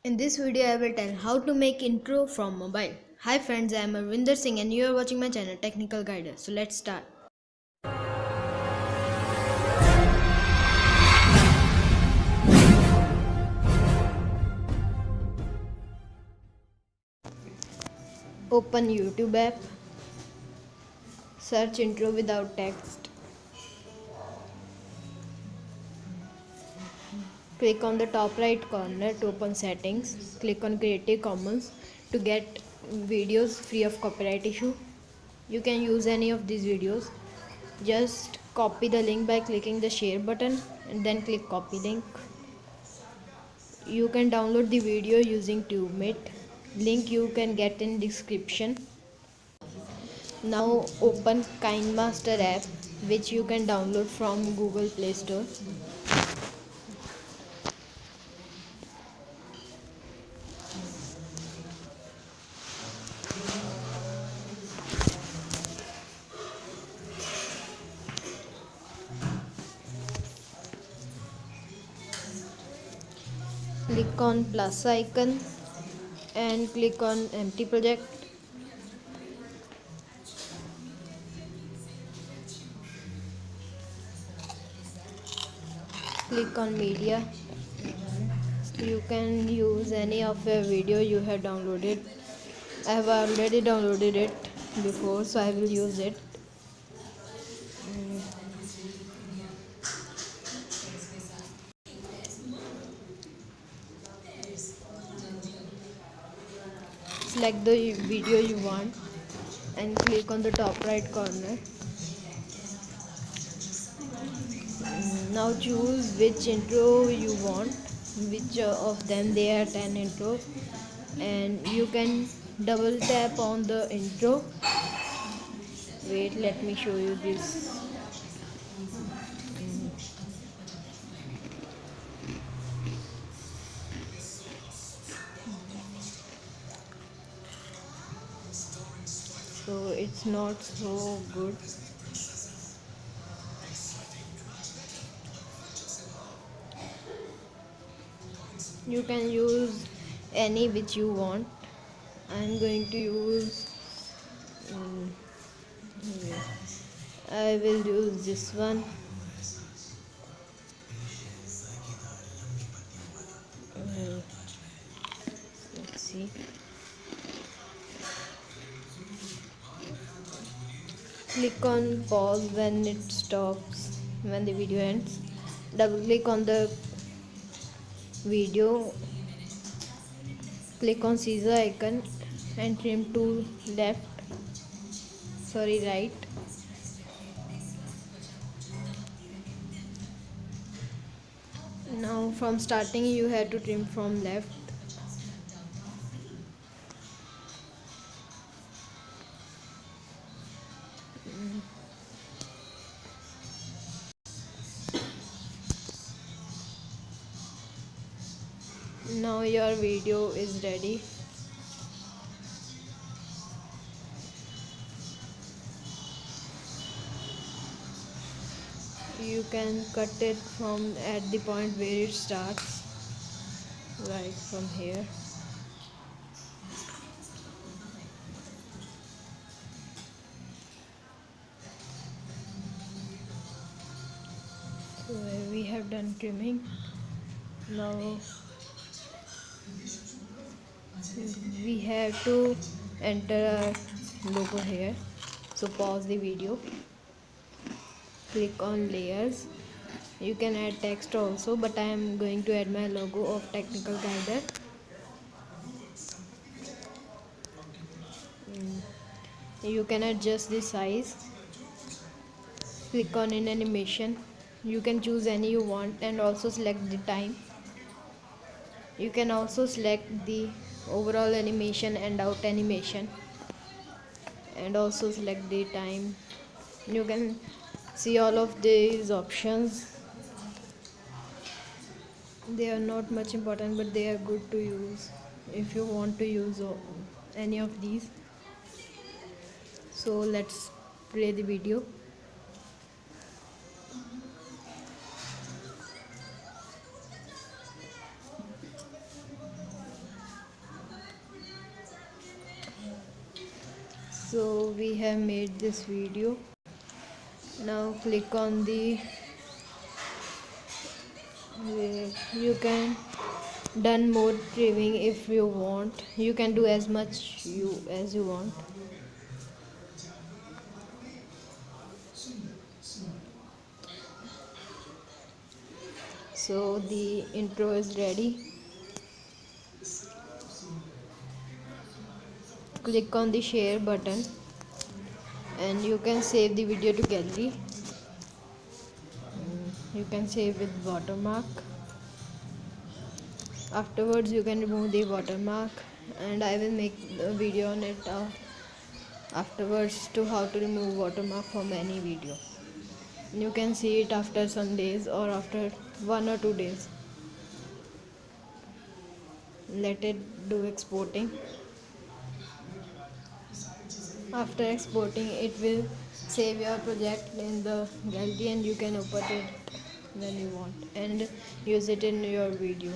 In this video, I will tell how to make intro from mobile. Hi friends, I am Arvinder Singh and you are watching my channel Technical Guide. So let's start. Open YouTube app. Search intro without text. Click on the top right corner to open settings. Click on Creative Commons to get videos free of copyright issue. You can use any of these videos. Just copy the link by clicking the share button and then click copy link. You can download the video using TubeMate. Link you can get in description. Now open KineMaster app, which you can download from Google Play Store. Click on plus icon and click on empty project. Click on media. You can use any of your video you have downloaded. I have already downloaded it before, so I will use it. Select the video you want and click on the top right corner. Now choose which intro you want, which of them there are 10 intro, and you can double tap on the intro. Wait, let me show you this. So it's not so good. You can use any which you want. I'm going to use I will use this one. Let's see. Click on pause when it stops, when the video ends. Double click on the video. Click on scissor icon and trim to right. Now from starting you have to trim from left. Now your video is ready. You can cut it from at the point where it starts, right from here. So we have done trimming. Now we have to enter a logo here. So pause the video. Click on layers. You can add text also, but I am going to add my logo of Technical Guide. You can adjust the size. Click on in animation. You can choose any you want and also select the time. You can also select the overall animation and out animation and also select the time. You can see all of these options. They are not much important, but they are good to use if you want to use any of these. So let's play the video. So we have made this video. Now click on the you can done more trimming if you want. You can do as much as you want. So the intro is ready. Click on the share button and you can save the video to gallery. You can save with watermark. Afterwards you can remove the watermark, and I will make a video on it afterwards to how to remove watermark from any video. You can see it after some days or after 1 or 2 days. Let it do exporting. After exporting, it will save your project in the gallery and you can open it when you want and use it in your video.